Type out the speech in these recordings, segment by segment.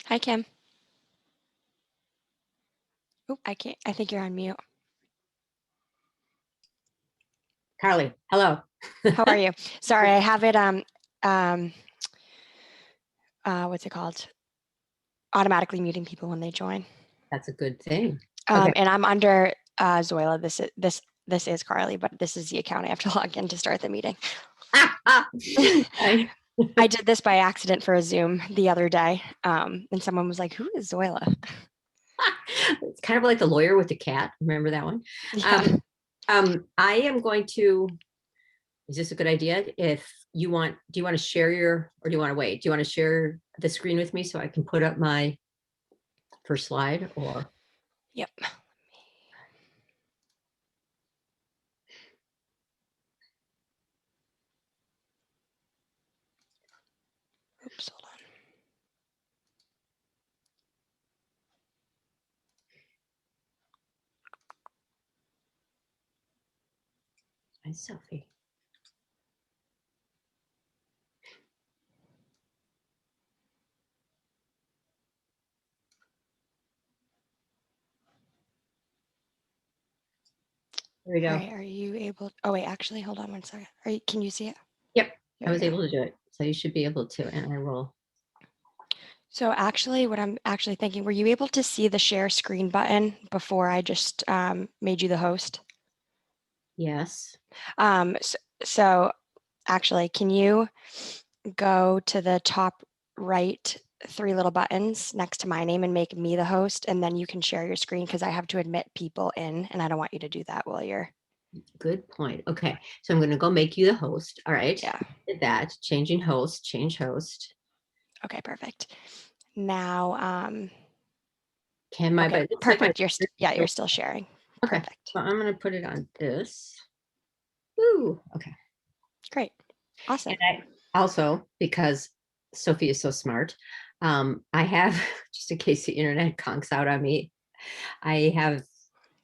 Hi, Kim. Oh, I can't. I think you're on mute. Carly, hello. How are you? Sorry, I have it um what's it called? Automatically muting people when they join. That's a good thing. Okay. And I'm under Zoila. This is Carly, but this is the account I have to log in to start the meeting. I did this by accident for a Zoom the other day, and someone was like, "Who is Zoila?" It's kind of like the lawyer with the cat. Remember that one? Yeah. I am going to, is this a good idea? If you want, do you want to share your, or do you want to wait? Do you want to share the screen with me so I can put up my first slide or? Yep. Oops, hold on. My selfie. There we go. All right, are you able? Oh wait, actually, hold on one second. Can you see it? Yep, There I we was go. able to do it. So you should be able to, and I will. So actually, what I'm actually thinking, were you able to see the share screen button before I just made you the host? Yes. So actually, can you go to the top right three little buttons next to my name and make me the host, and then you can share your screen because I have to admit people in, and I don't want you to do that while you're. Good point. Okay, so I'm going to go make you the host. All right. Yeah. Did that. Changing host, change host. Okay, perfect. Now, Can my, okay, but it looks like my. perfect. You're still sharing. Okay, Perfect. so I'm going to put it on this. Ooh, okay. Great. Awesome. And I also, because Sophie is so smart, I have, just in case the internet conks out on me, I have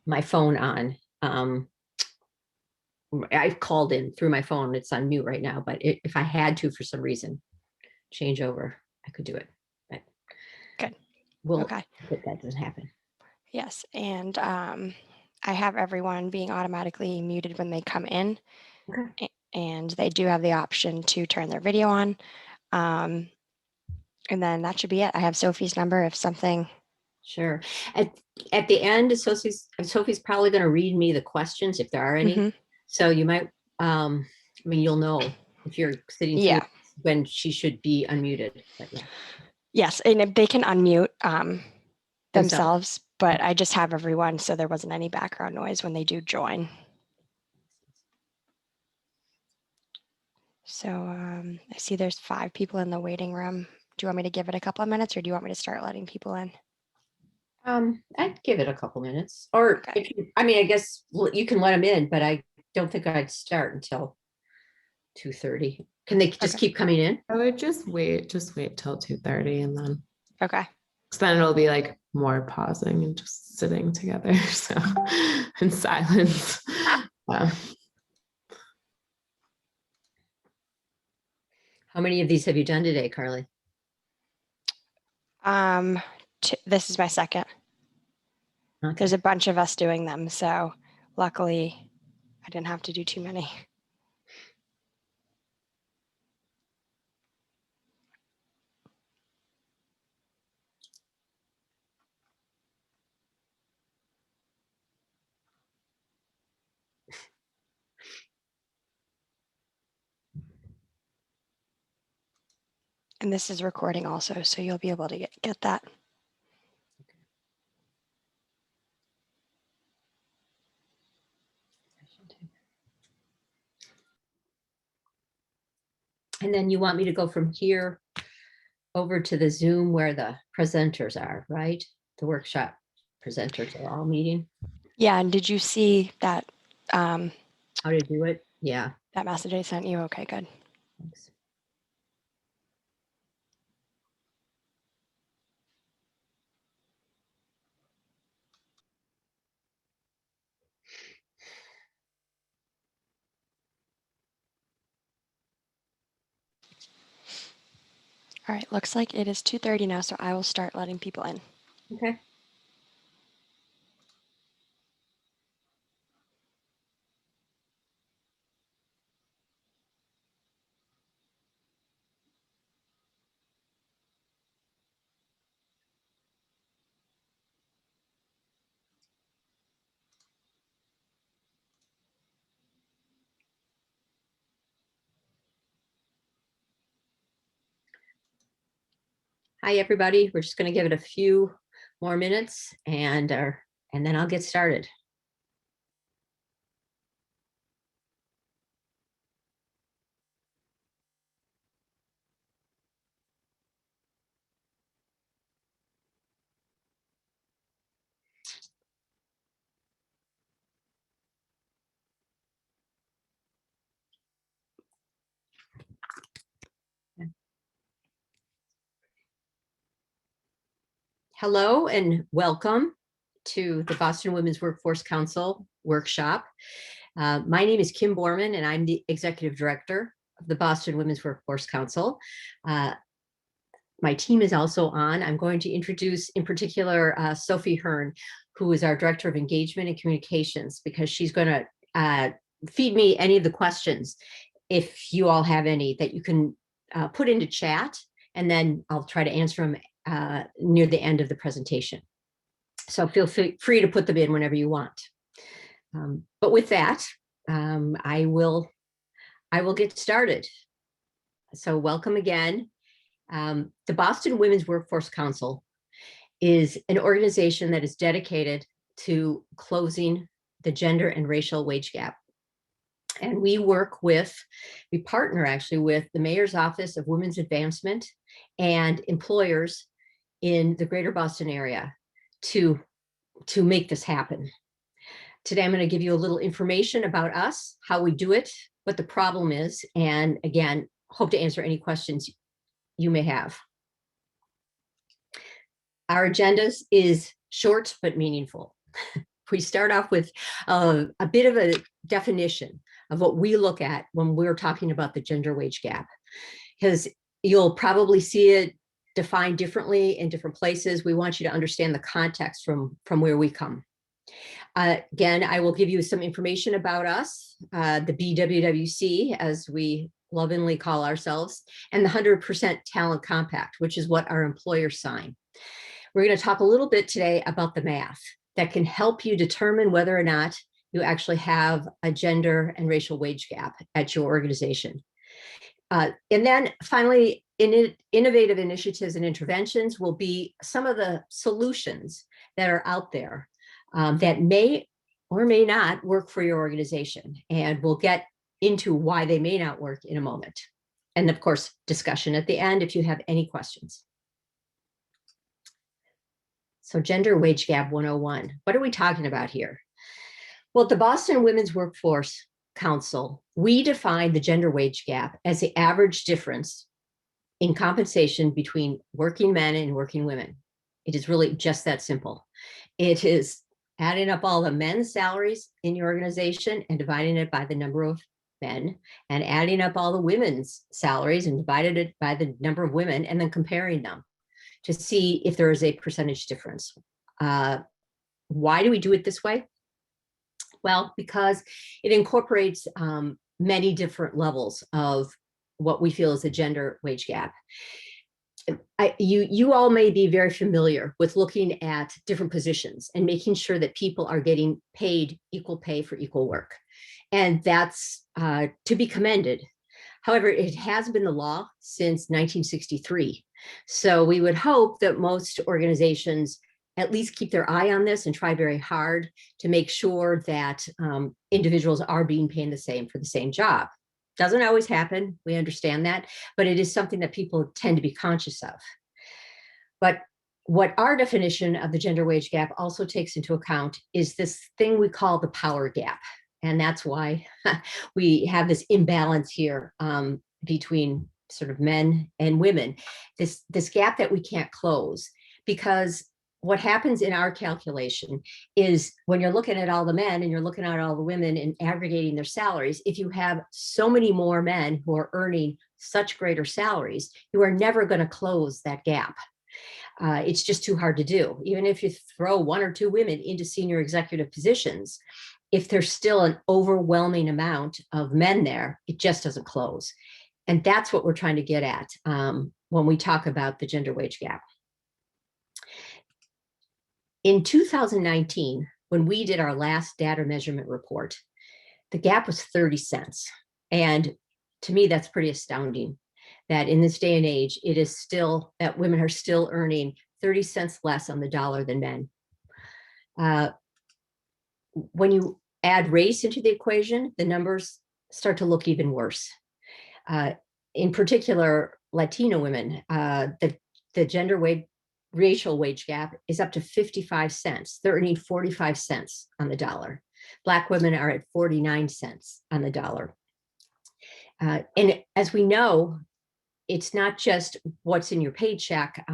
my phone on. I've called in through my phone. It's on mute right now, but if I had to, for some reason, change over, I could do it. But Good. we'll, Okay. that doesn't happen. Yes, and I have everyone being automatically muted when they come in, Okay. and they do have the option to turn their video on. And then that should be it. I have Sophie's number if something. Sure. At the end, Sophie's probably going to read me the questions if there are any. Mhm. So you might, I mean, you'll know if you're sitting through Yeah. when she should be unmuted. But yeah, Yes, and if they can unmute themselves. themselves, but I just have everyone so there wasn't any background noise when they do join. So I see there's 5 people in the waiting room. Do you want me to give it a couple of minutes, or do you want me to start letting people in? I'd give it a couple minutes, or Okay. if you, I mean, I guess you can let them in, but I don't think I'd start until 2:30. Can they just Okay. keep coming in? I would just wait till 2:30 and then Okay. then it'll be like more pausing and just sitting together. So in silence. How many of these have you done today, Carly? This is my second. Okay. There's a bunch of us doing them, so luckily I didn't have to do too many. And this is recording also, so you'll be able to get that. And then you want me to go from here over to the Zoom where the presenters are, right? The workshop presenters are all meeting. Yeah, and did you see that How to do it? Yeah. that message I sent you? Okay, good. Thanks. All All right, looks like it is 2:30 now, so I will start letting people in. Okay. Hi, everybody. We're just going to give it a few more minutes and then I'll get started. Hello and welcome to the Boston Women's Workforce Council workshop. My name is Kim Borman and I'm the Executive Director of the Boston Women's Workforce Council. My team is also on. I'm going to introduce in particular Sophie Hearn, who is our Director of Engagement and Communications, because she's going to feed me any of the questions, if you all have any, that you can put into chat, and then I'll try to answer them near the end of the presentation. So feel free to put them in whenever you want. But with that, I will get started. So welcome again. The Boston Women's Workforce Council is an organization that is dedicated to closing the gender and racial wage gap. And we partner actually with the Mayor's Office of Women's Advancement and employers in the greater Boston area to make this happen. Today, I'm going to give you a little information about us, how we do it, what the problem is, and again, hope to answer any questions you may have. Our agenda is short but meaningful. We start off with a bit of a definition of what we look at when we're talking about the gender wage gap, because you'll probably see it defined differently in different places. We want you to understand the context from where we come. Again, I will give you some information about us, the BWWC, as we lovingly call ourselves, and the 100% Talent Compact, which is what our employers sign. We're going to talk a little bit today about the math that can help you determine whether or not you actually have a gender and racial wage gap at your organization. And then finally, innovative initiatives and interventions will be some of the solutions that are out there that may or may not work for your organization. And we'll get into why they may not work in a moment. And of course, discussion at the end if you have any questions. So Gender Wage Gap 101, what are we talking about here? Well, at the Boston Women's Workforce Council, we define the gender wage gap as the average difference in compensation between working men and working women. It is really just that simple. It is adding up all the men's salaries in your organization and dividing it by the number of men, and adding up all the women's salaries and divided it by the number of women, and then comparing them to see if there is a percentage difference. Why do we do it this way? Well, because it incorporates many different levels of what we feel is a gender wage gap. You all may be very familiar with looking at different positions and making sure that people are getting paid equal pay for equal work. And that's to be commended. However, it has been the law since 1963. So we would hope that most organizations at least keep their eye on this and try very hard to make sure that individuals are being paid the same for the same job. Doesn't always happen, we understand that, but it is something that people tend to be conscious of. But what our definition of the gender wage gap also takes into account is this thing we call the power gap. And that's why we have this imbalance here between sort of men and women, this gap that we can't close, because what happens in our calculation is when you're looking at all the men and you're looking at all the women and aggregating their salaries, if you have so many more men who are earning such greater salaries, you are never going to close that gap. It's just too hard to do. Even if you throw 1 or 2 women into senior executive positions, if there's still an overwhelming amount of men there, it just doesn't close. And that's what we're trying to get at when we talk about the gender wage gap. In 2019, when we did our last data measurement report, the gap was 30 cents. And to me, that's pretty astounding that in this day and age, it is still that women are still earning 30 cents less on the dollar than men. When you add race into the equation, the numbers start to look even worse. In particular, Latino women, the gender racial wage gap is up to 55 cents. They're earning 45 cents on the dollar. Black women are at 49 cents on the dollar. And as we know, it's not just what's in your paycheck,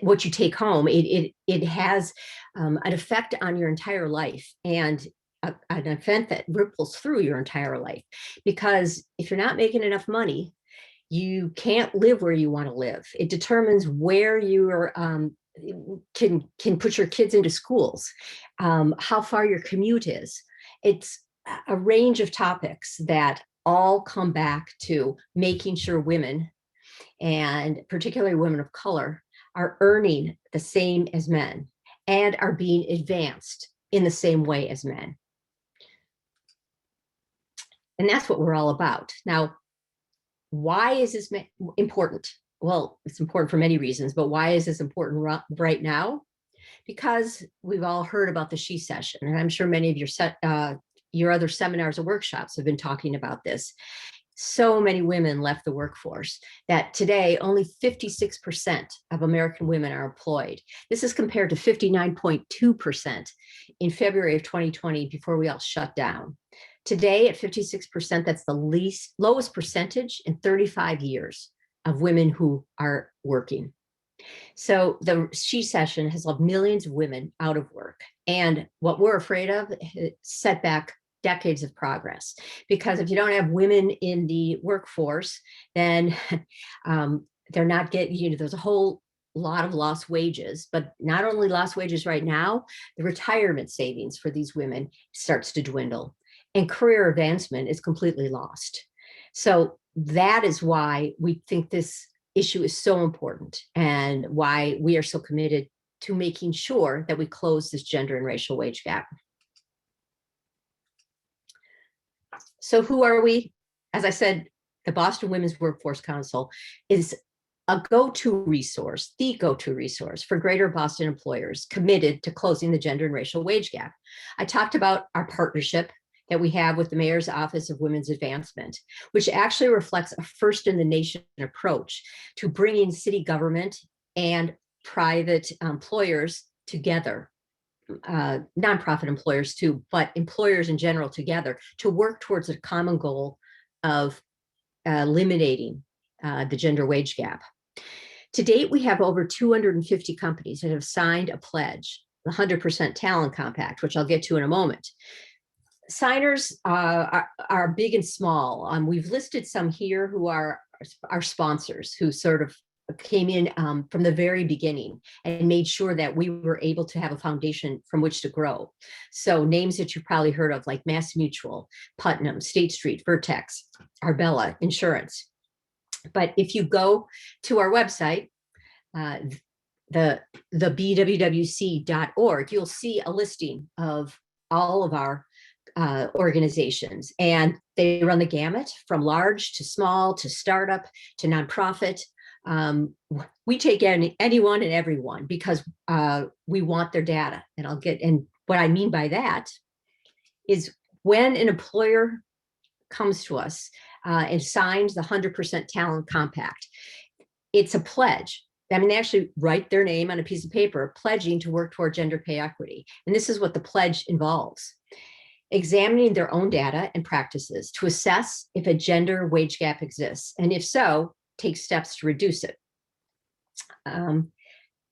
what you take home. It has an effect on your entire life, and an event that ripples through your entire life. Because if you're not making enough money, you can't live where you want to live. It determines where you are, can put your kids into schools, how far your commute is. It's a range of topics that all come back to making sure women, and particularly women of color, are earning the same as men and are being advanced in the same way as men. And that's what we're all about. Now, why is this important? Well, it's important for many reasons, but why is this important right now? Because we've all heard about the She Session, and I'm sure many of your other seminars or workshops have been talking about this. So many women left the workforce that today only 56% of American women are employed. This is compared to 59.2% in February of 2020 before we all shut down. Today at 56%, that's the lowest percentage in 35 years of women who are working. So the She Session has left millions of women out of work. And what we're afraid of, set back decades of progress. Because if you don't have women in the workforce, then they're not getting, there's a whole lot of lost wages, but not only lost wages right now, the retirement savings for these women starts to dwindle, and career advancement is completely lost. So that is why we think this issue is so important, and why we are so committed to making sure that we close this gender and racial wage gap. So who are we? As I said, the Boston Women's Workforce Council is a go-to resource, the go-to resource for Greater Boston employers committed to closing the gender and racial wage gap. I talked about our partnership that we have with the Mayor's Office of Women's Advancement, which actually reflects a first-in-the-nation approach to bringing city government and private employers together, nonprofit employers too, but employers in general together to work towards a common goal of eliminating the gender wage gap. To date, we have over 250 companies that have signed a pledge, the 100% Talent Compact, which I'll get to in a moment. Signers are big and small. We've listed some here who are our sponsors, who sort of came in from the very beginning and made sure that we were able to have a foundation from which to grow. So names that you've probably heard of, like Mass Mutual, Putnam, State Street, Vertex, Arbella Insurance. But if you go to our website, the BWWC.org, you'll see a listing of all of our organizations, and they run the gamut from large to small to startup to nonprofit. We take anyone and everyone because we want their data. And what I mean by that is when an employer comes to us and signs the 100% Talent Compact, it's a pledge. I mean, they actually write their name on a piece of paper, pledging to work toward gender pay equity. And this is what the pledge involves: examining their own data and practices to assess if a gender wage gap exists, and if so, take steps to reduce it.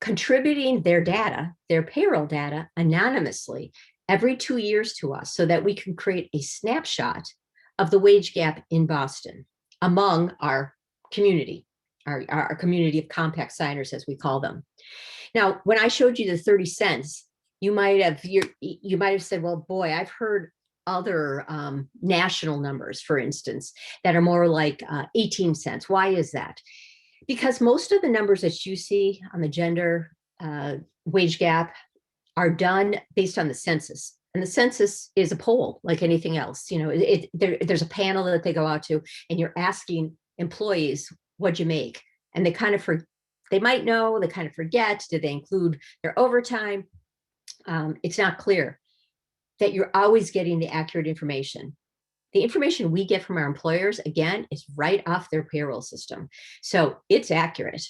contributing their data, their payroll data, anonymously every 2 years to us so that we can create a snapshot of the wage gap in Boston among our community, our community of compact signers, as we call them. Now, when I showed you the 30 cents, you might have said, well, boy, I've heard other national numbers, for instance, that are more like 18 cents. Why is that? Because most of the numbers that you see on the gender wage gap are done based on the census. And the census is a poll like anything else. You know, there's a panel that they go out to, and you're asking employees, what'd you make? And they kind of they might know, they kind of forget. Did they include their overtime? It's not clear that you're always getting the accurate information. The information we get from our employers, again, is right off their payroll system. So it's accurate.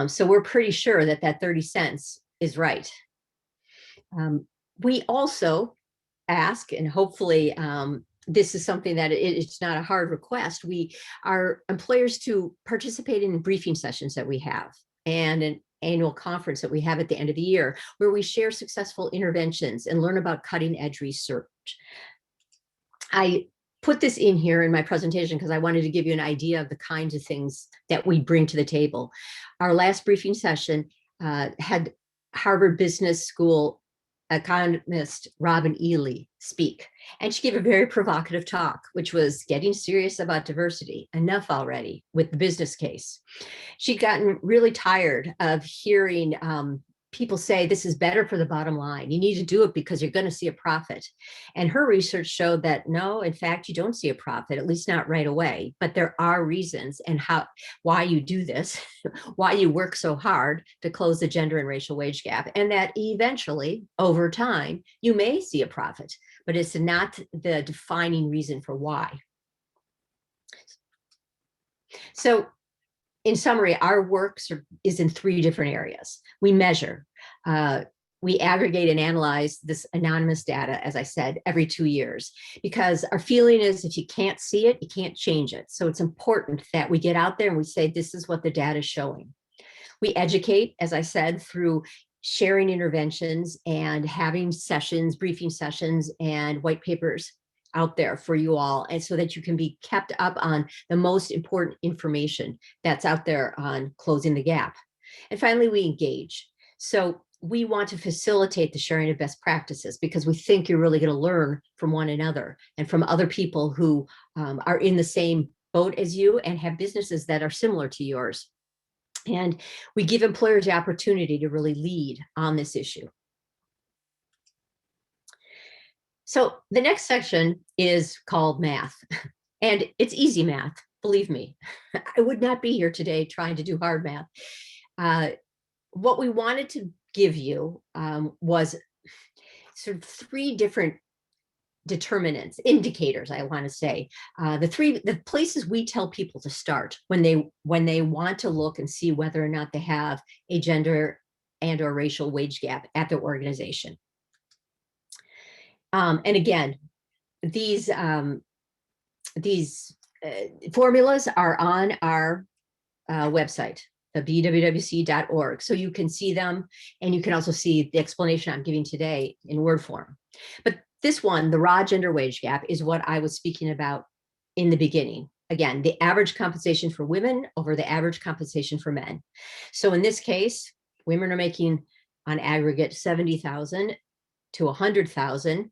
So we're pretty sure that that 30 cents is right. We also ask, and hopefully this is something that it's not a hard request, our employers to participate in briefing sessions that we have, and an annual conference that we have at the end of the year, where we share successful interventions and learn about cutting edge research. I put this in here in my presentation because I wanted to give you an idea of the kinds of things that we bring to the table. Our last briefing session had Harvard Business School economist Robin Ely speak, and she gave a very provocative talk, which was getting serious about diversity. Enough already with the business case. She'd gotten really tired of hearing people say this is better for the bottom line. You need to do it because you're going to see a profit. And her research showed that no, in fact, you don't see a profit, at least not right away. But there are reasons and why you do this, why you work so hard to close the gender and racial wage gap, and that eventually, over time, you may see a profit, but it's not the defining reason for why. So, in summary, our work is in 3 different areas. We measure, we aggregate and analyze this anonymous data, as I said, every 2 years, because our feeling is if you can't see it, you can't change it. So it's important that we get out there and we say, this is what the data is showing. We educate, as I said, through sharing interventions and having sessions, briefing sessions, and white papers out there for you all, and so that you can be kept up on the most important information that's out there on closing the gap. And finally, we engage. So we want to facilitate the sharing of best practices because we think you're really going to learn from one another and from other people who are in the same boat as you and have businesses that are similar to yours. And we give employers the opportunity to really lead on this issue. So the next section is called math, and it's easy math, believe me. I would not be here today trying to do hard math. What we wanted to give you was sort of 3 different determinants, indicators, I want to say. The places we tell people to start when they want to look and see whether or not they have a gender and or racial wage gap at their organization. And again, these formulas are on our website, the BWWC.org. So you can see them, and you can also see the explanation I'm giving today in Word form. But this one, the raw gender wage gap, is what I was speaking about in the beginning. Again, the average compensation for women over the average compensation for men. So in this case, women are making on aggregate 70,000 to 100,000.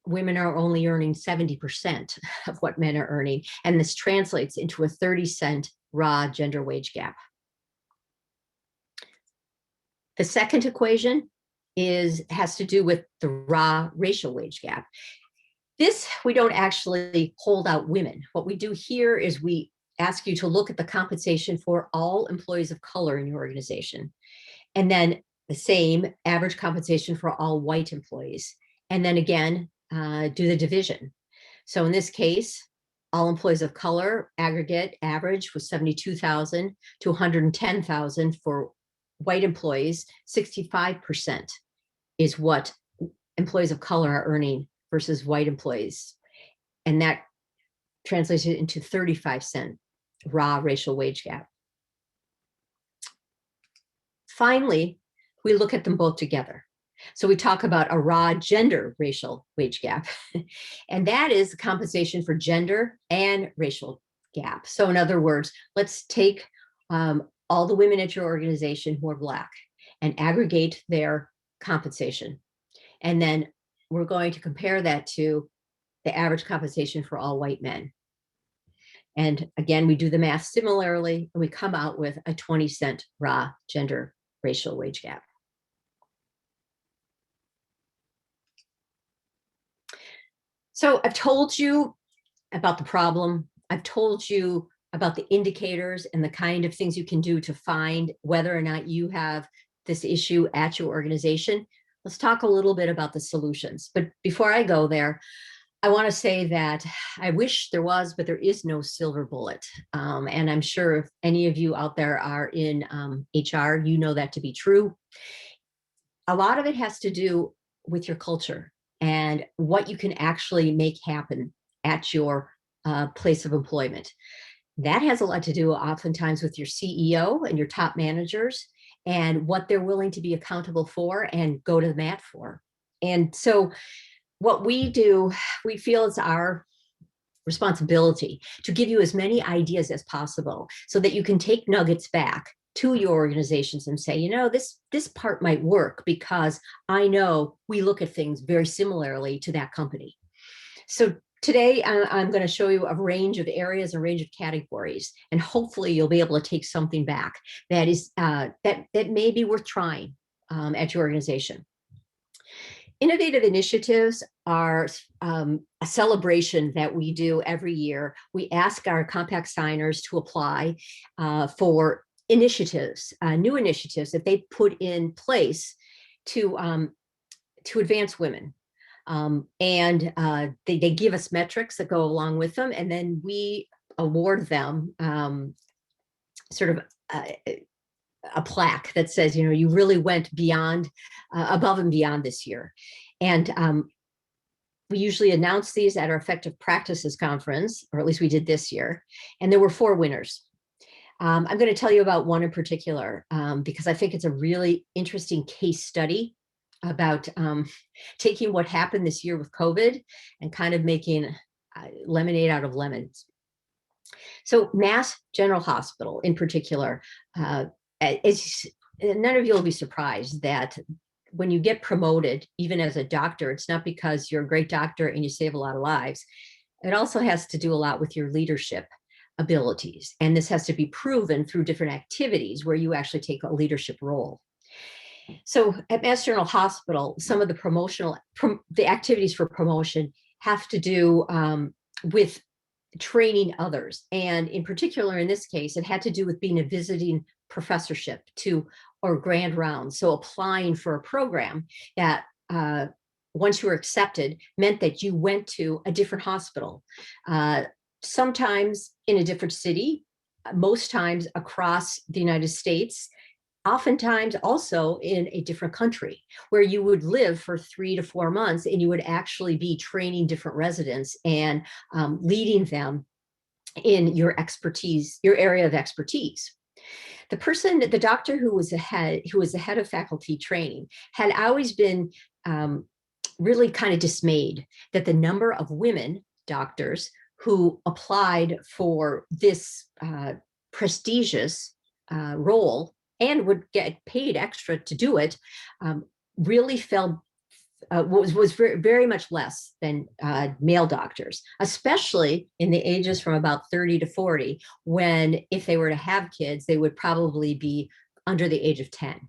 Women are only earning 70% of what men are earning. And this translates into a 30-cent raw gender wage gap. The second equation has to do with the raw racial wage gap. This, we don't actually hold out women. What we do here is we ask you to look at the compensation for all employees of color in your organization. And then the same average compensation for all white employees. And then again, do the division. So in this case, all employees of color aggregate average was 72,000 to 110,000 for white employees. 65% is what employees of color are earning versus white employees. And that translates into 35-cent raw racial wage gap. finally, we look at them both together. So we talk about a raw gender racial wage gap, and that is the compensation for gender and racial gap. So in other words, let's take all the women at your organization who are Black and aggregate their compensation. And then we're going to compare that to the average compensation for all white men. And again, we do the math similarly, and we come out with a 20-cent raw gender racial wage gap. So I've told you about the problem. I've told you about the indicators and the kind of things you can do to find whether or not you have this issue at your organization. Let's talk a little bit about the solutions. But before I go there, I want to say that I wish there was, but there is no silver bullet. And I'm sure if any of you out there are in HR, you know that to be true. A lot of it has to do with your culture and what you can actually make happen at your place of employment. That has a lot to do oftentimes with your CEO and your top managers and what they're willing to be accountable for and go to the mat for. And so what we do, we feel it's our responsibility to give you as many ideas as possible so that you can take nuggets back to your organizations and say, you know, this part might work because I know we look at things very similarly to that company. So today I'm going to show you a range of areas, a range of categories, and hopefully you'll be able to take something back that is that may be worth trying at your organization. Innovative initiatives are a celebration that we do every year. We ask our compact signers to apply for initiatives, new initiatives that they put in place to advance women. And they give us metrics that go along with them, and then we award them sort of a plaque that says, you know, you really went beyond, above and beyond this year. And we usually announce these at our Effective Practices Conference, or at least we did this year. And there were 4 winners. I'm going to tell you about one in particular because I think it's a really interesting case study about taking what happened this year with COVID and kind of making lemonade out of lemons. So Mass General Hospital in particular, none of you will be surprised that when you get promoted, even as a doctor, it's not because you're a great doctor and you save a lot of lives. It also has to do a lot with your leadership abilities. And this has to be proven through different activities where you actually take a leadership role. So at Mass General Hospital, some of the activities for promotion have to do with training others. And in particular, in this case, it had to do with being a visiting professorship or grand round. So applying for a program that once you were accepted meant that you went to a different hospital, sometimes in a different city, most times across the United States, oftentimes also in a different country where you would live for 3 to 4 months and you would actually be training different residents and leading them in your expertise, your area of expertise. The doctor who was the head of faculty training had always been really kind of dismayed that the number of women doctors who applied for this prestigious role and would get paid extra to do it, really was very, very much less than male doctors, especially in the ages from about 30 to 40, when if they were to have kids, they would probably be under the age of 10.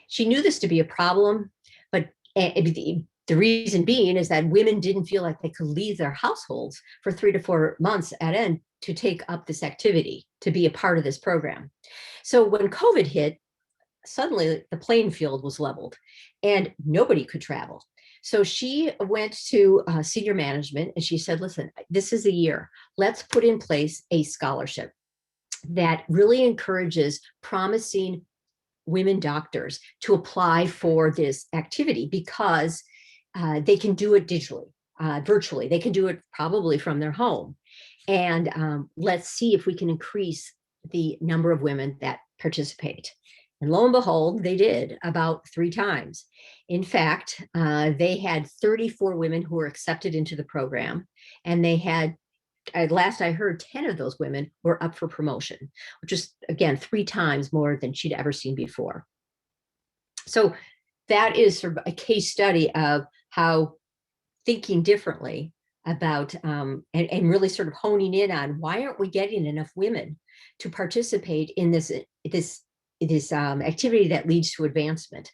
She knew this to be a problem, but the reason being is that women didn't feel like they could leave their households for 3 to 4 months at end to take up this activity, to be a part of this program. So when COVID hit, suddenly the playing field was leveled and nobody could travel. So she went to senior management and she said, listen, this is the year. Let's put in place a scholarship that really encourages promising women doctors to apply for this activity because they can do it digitally, virtually. They can do it probably from their home. And let's see if we can increase the number of women that participate. And lo and behold, they did about 3 times. In fact, they had 34 women who were accepted into the program, and they had, at last I heard, 10 of those women were up for promotion, which is, again, 3 times more than she'd ever seen before. So that is sort of a case study of how thinking differently about and really sort of honing in on why aren't we getting enough women to participate in this activity that leads to advancement.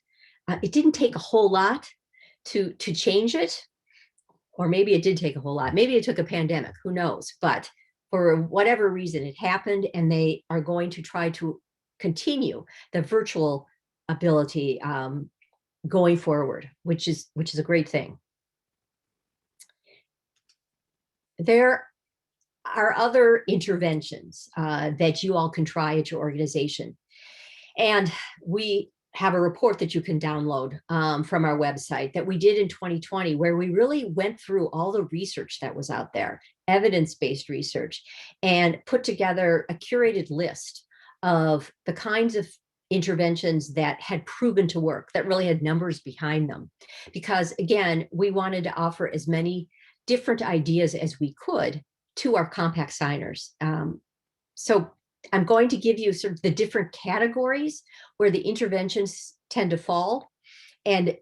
It didn't take a whole lot to change it, or maybe it did take a whole lot. Maybe it took a pandemic, who knows? But for whatever reason, it happened, and they are going to try to continue the virtual ability going forward, which is a great thing. There are other interventions that you all can try at your organization. And we have a report that you can download from our website that we did in 2020, where we really went through all the research that was out there, evidence-based research, and put together a curated list of the kinds of interventions that had proven to work, that really had numbers behind them. Because again, we wanted to offer as many different ideas as we could to our compact signers. So I'm going to give you sort of the different categories where the interventions tend to fall. And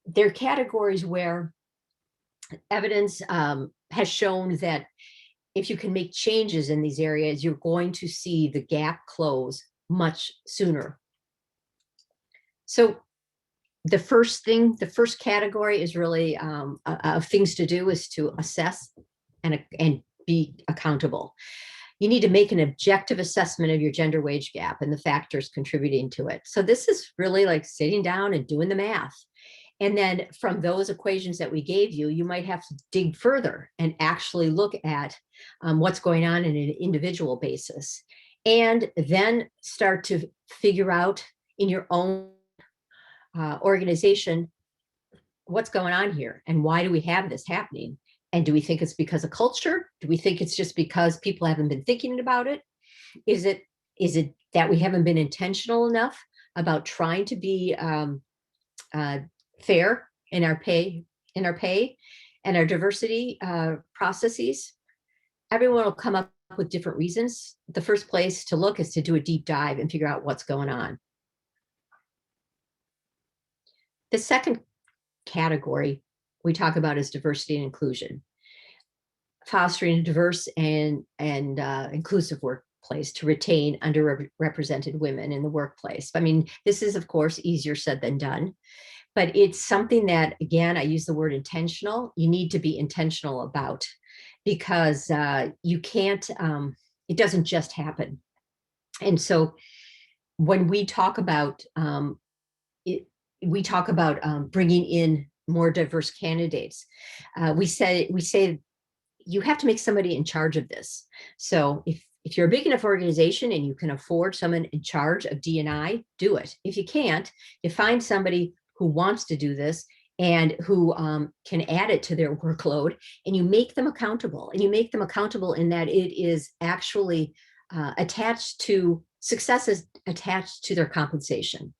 they're categories where evidence has shown that if you can make changes in these areas, you're going to see the gap close much sooner. So the first category is really of things to do is to assess and be accountable. You need to make an objective assessment of your gender wage gap and the factors contributing to it. So this is really like sitting down and doing the math. And then from those equations that we gave you, you might have to dig further and actually look at what's going on in an individual basis. And then start to figure out in your own organization, what's going on here and why do we have this happening? And do we think it's because of culture? Do we think it's just because people haven't been thinking about it? Is it that we haven't been intentional enough about trying to be fair in our pay and our diversity processes? Everyone will come up with different reasons. The first place to look is to do a deep dive and figure out what's going on. The second category we talk about is diversity and inclusion, fostering a diverse and inclusive workplace to retain underrepresented women in the workplace. I mean, this is, of course, easier said than done, but it's something that, again, I use the word intentional. You need to be intentional about, because you can't, it doesn't just happen. And so when we talk about bringing in more diverse candidates. We say you have to make somebody in charge of this. So if you're a big enough organization and you can afford someone in charge of D&I, do it. If you can't, you find somebody who wants to do this and who can add it to their workload, and you make them accountable. And you make them accountable in that it is actually attached to successes, attached to their compensation.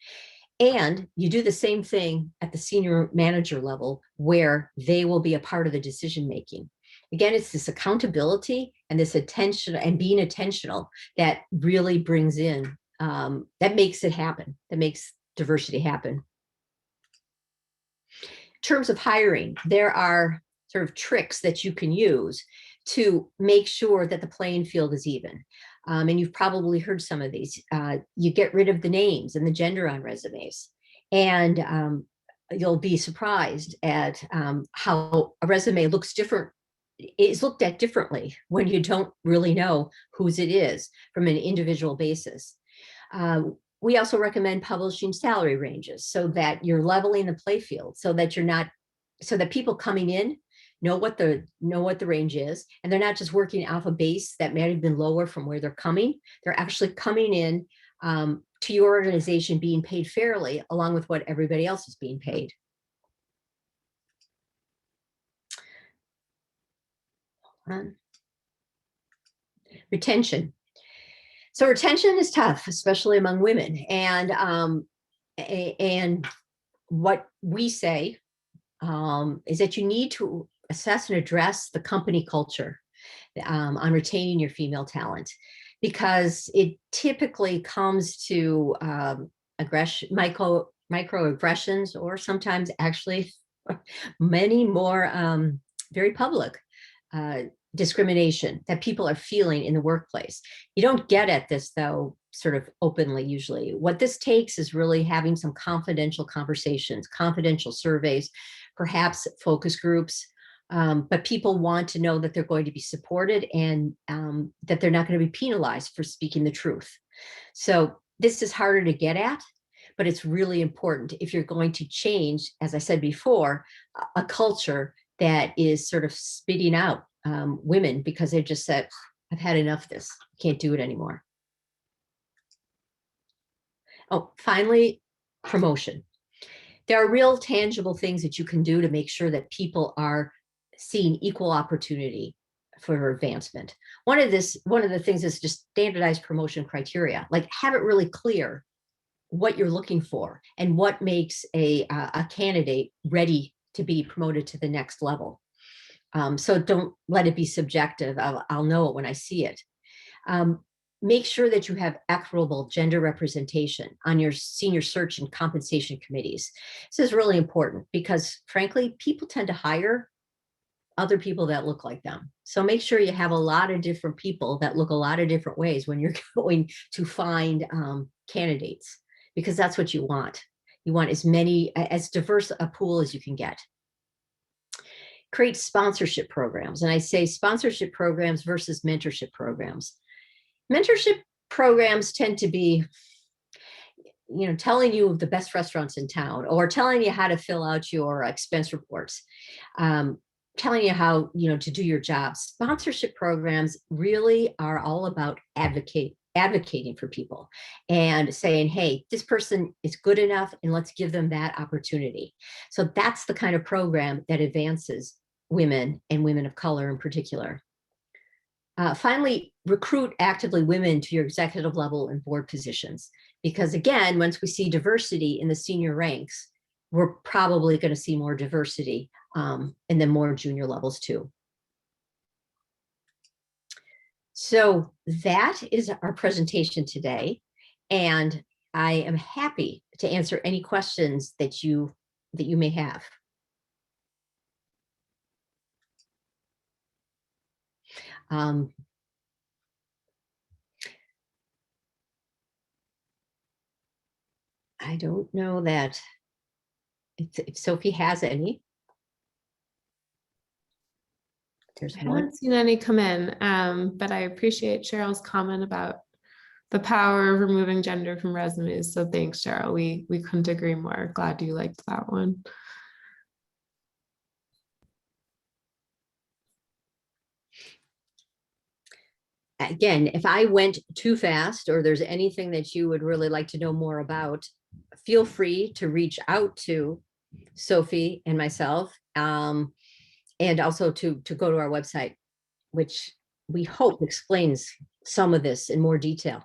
And you do the same thing at the senior manager level, where they will be a part of the decision making. Again, it's this accountability and this attention and being intentional that really brings in, that makes it happen, that makes diversity happen. In terms of hiring, there are sort of tricks that you can use to make sure that the playing field is even. And you've probably heard some of these. You get rid of the names and the gender on resumes. And you'll be surprised at how a resume looks different. It's looked at differently when you don't really know whose it is from an individual basis. We also recommend publishing salary ranges so that you're leveling the play field, so that people coming in know what the range is, and they're not just working off a base that may have been lower from where they're coming. They're actually coming in to your organization being paid fairly, along with what everybody else is being paid. Retention. So retention is tough, especially among women. And what we say is that you need to assess and address the company culture on retaining your female talent, because it typically comes to aggression, microaggressions, or sometimes actually many more very public discrimination that people are feeling in the workplace. You don't get at this, though, sort of openly usually. What this takes is really having some confidential conversations, confidential surveys, perhaps focus groups. But people want to know that they're going to be supported and that they're not going to be penalized for speaking the truth. So this is harder to get at, but it's really important if you're going to change, as I said before, a culture that is sort of spitting out women because they've just said, I've had enough of this, can't do it anymore. Oh, finally, promotion. There are real tangible things that you can do to make sure that people are seeing equal opportunity for advancement. One of the things is just standardized promotion criteria, like have it really clear what you're looking for and what makes a candidate ready to be promoted to the next level. So don't let it be subjective. I'll know it when I see it. Make sure that you have equitable gender representation on your senior search and compensation committees. This is really important because, frankly, people tend to hire other people that look like them. So make sure you have a lot of different people that look a lot of different ways when you're going to find candidates, because that's what you want. You want as diverse a pool as you can get. Create sponsorship programs. And I say sponsorship programs versus mentorship programs. Mentorship programs tend to be, telling you the best restaurants in town, or telling you how to fill out your expense reports, telling you how, to do your job. Sponsorship programs really are all about advocating for people and saying, hey, this person is good enough and let's give them that opportunity. So that's the kind of program that advances women and women of color in particular. Finally, recruit actively women to your executive level and board positions, because again, once we see diversity in the senior ranks, we're probably going to see more diversity in the more junior levels too. So that is our presentation today, and I am happy to answer any questions that you may have. I don't know that if Sophie has any. There's I one. haven't seen any come in, but I appreciate Cheryl's comment about the power of removing gender from resumes. So thanks, Cheryl. We couldn't agree more. Glad you liked that one. Again, if I went too fast or there's anything that you would really like to know more about, feel free to reach out to Sophie and myself, and also to go to our website, which we hope explains some of this in more detail.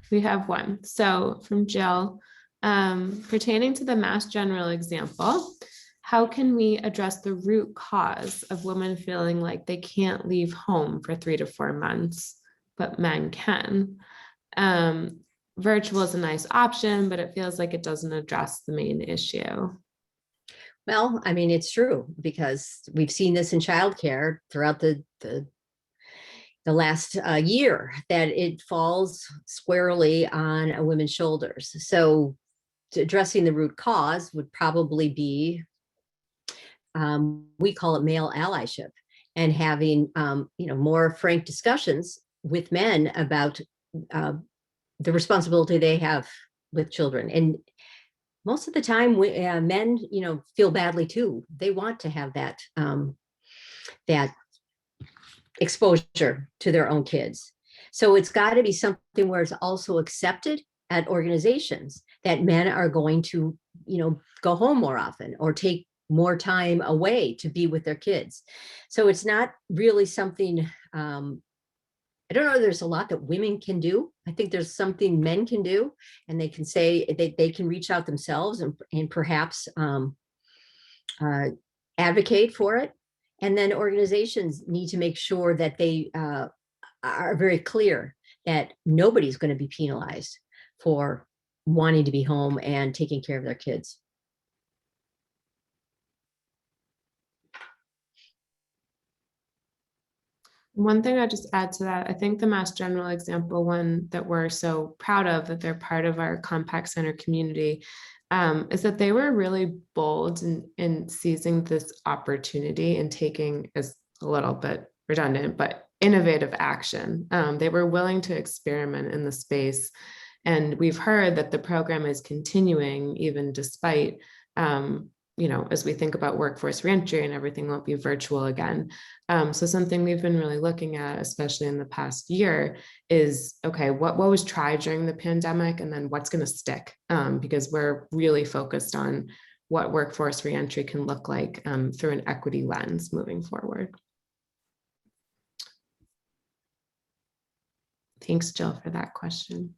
We have one. So from Jill, pertaining to the Mass General example, how can we address the root cause of women feeling like they can't leave home for 3 to 4 months, but men can? Virtual is a nice option, but it feels like it doesn't address the main issue. Well, I mean, it's true, because we've seen this in childcare throughout the last year, that it falls squarely on a woman's shoulders. So addressing the root cause would probably be, we call it male allyship, and having more frank discussions with men about the responsibility they have with children. And most of the time, men, feel badly too. They want to have that that exposure to their own kids. So it's got to be something where it's also accepted at organizations that men are going to, go home more often or take more time away to be with their kids. So it's not really something I don't know, there's a lot that women can do. I think there's something men can do, and they can say they can reach out themselves and perhaps advocate for it. And then organizations need to make sure that they are very clear that nobody's going to be penalized for wanting to be home and taking care of their kids. One thing I just add to that, I think the Mass General example, one that we're so proud of that they're part of our Compact Center community, is that they were really bold in seizing this opportunity and taking, as a little bit redundant, but innovative action. They were willing to experiment in the space. And we've heard that the program is continuing even despite, as we think about workforce reentry and everything won't be virtual again. So something we've been really looking at, especially in the past year, is, okay, what was tried during the pandemic, and then what's going to stick? Because we're really focused on what workforce reentry can look like through an equity lens moving forward. Thanks, Jill, for that question.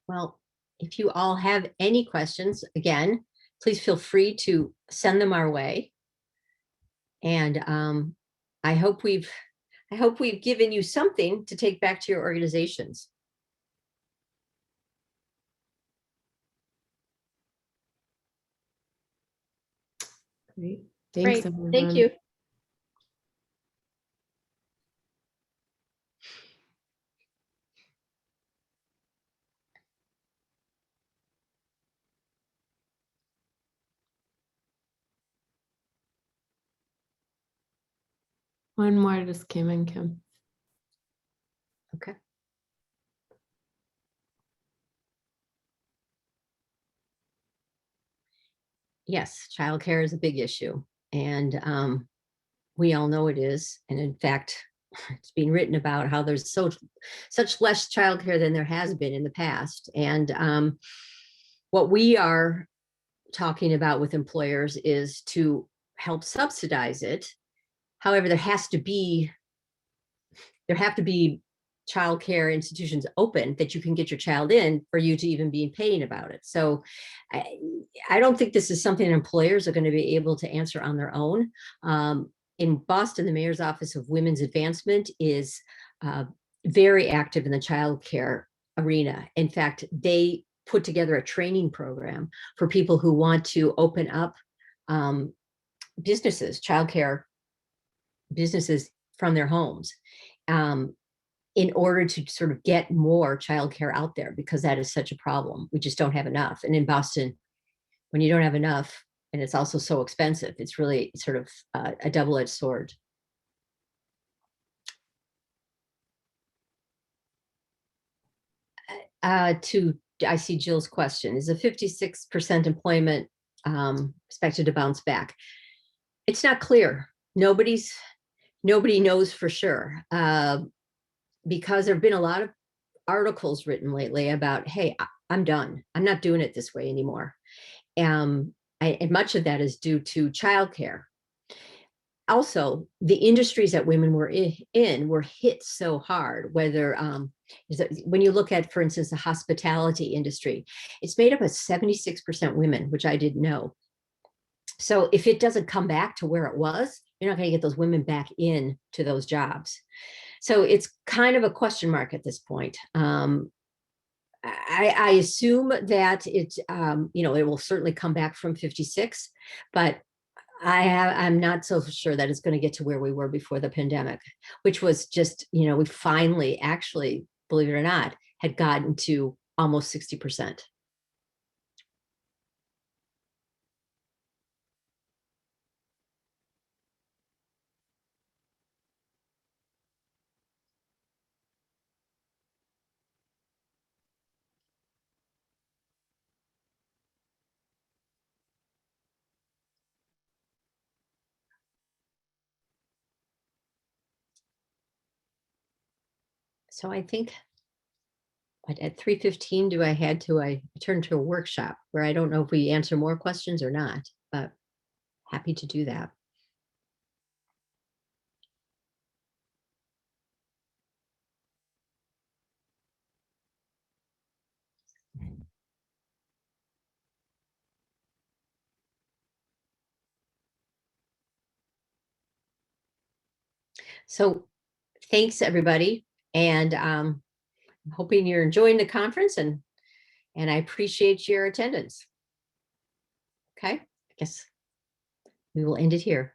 Well, if you all have any questions, again, please feel free to send them our way. And I hope we've given you something to take back to your organizations. Great. Thanks, Great. everyone. Thank you. One more just came in, Kim. Okay. Yes, childcare is a big issue, and we all know it is. And in fact, it's been written about how there's such less childcare than there has been in the past. And what we are talking about with employers is to help subsidize it. However, there have to be childcare institutions open that you can get your child in for you to even be paying about it. So I don't think this is something employers are going to be able to answer on their own. In Boston, the Mayor's Office of Women's Advancement is very active in the childcare arena. In fact, they put together a training program for people who want to open up businesses, childcare businesses from their homes, in order to sort of get more childcare out there, because that is such a problem. We just don't have enough. And in Boston, when you don't have enough, and it's also so expensive, it's really sort of a double-edged sword. I see Jill's question. Is a 56% employment expected to bounce back? It's not clear. Nobody knows for sure, because there have been a lot of articles written lately about, hey, I'm done. I'm not doing it this way anymore. And much of that is due to childcare. Also, the industries that women were in were hit so hard, whether when you look at, for instance, the hospitality industry, it's made up of 76% women, which I didn't know. So if it doesn't come back to where it was, you're not going to get those women back in to those jobs. So it's kind of a question mark at this point. I assume that it will certainly come back from 56, but I'm not so sure that it's going to get to where we were before the pandemic, which was just, we finally actually, believe it or not, had gotten to almost 60%. So I think at 3:15, I turned to a workshop where I don't know if we answer more questions or not, but happy to do that. So thanks, everybody. And I'm hoping you're enjoying the conference, and I appreciate your attendance. Okay, I guess we will end it here.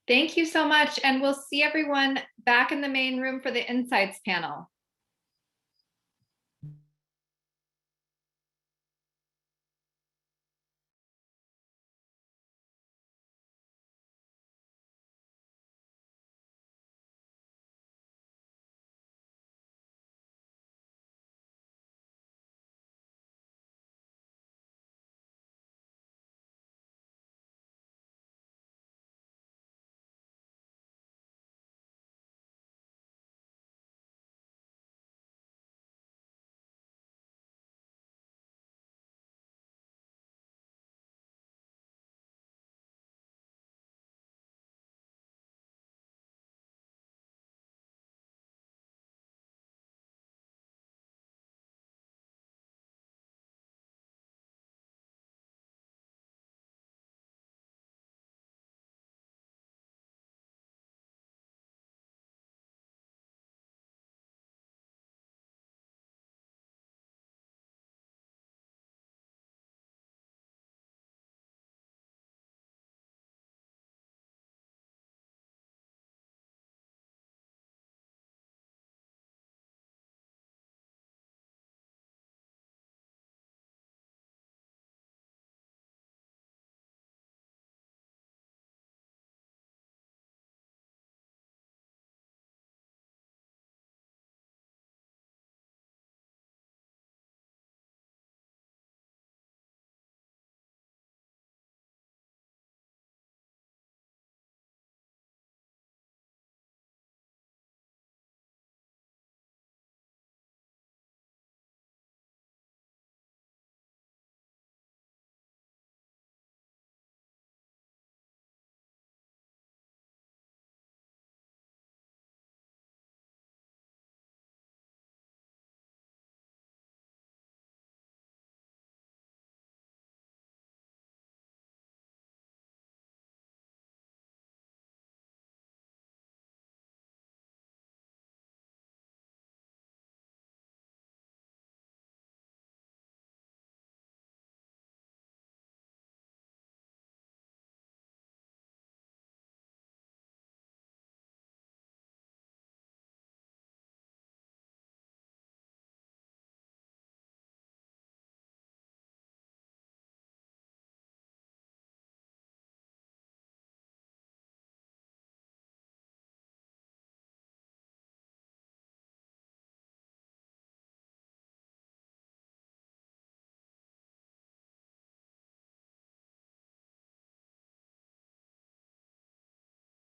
Thank you so much. And we'll see everyone back in the main room for the Insights panel.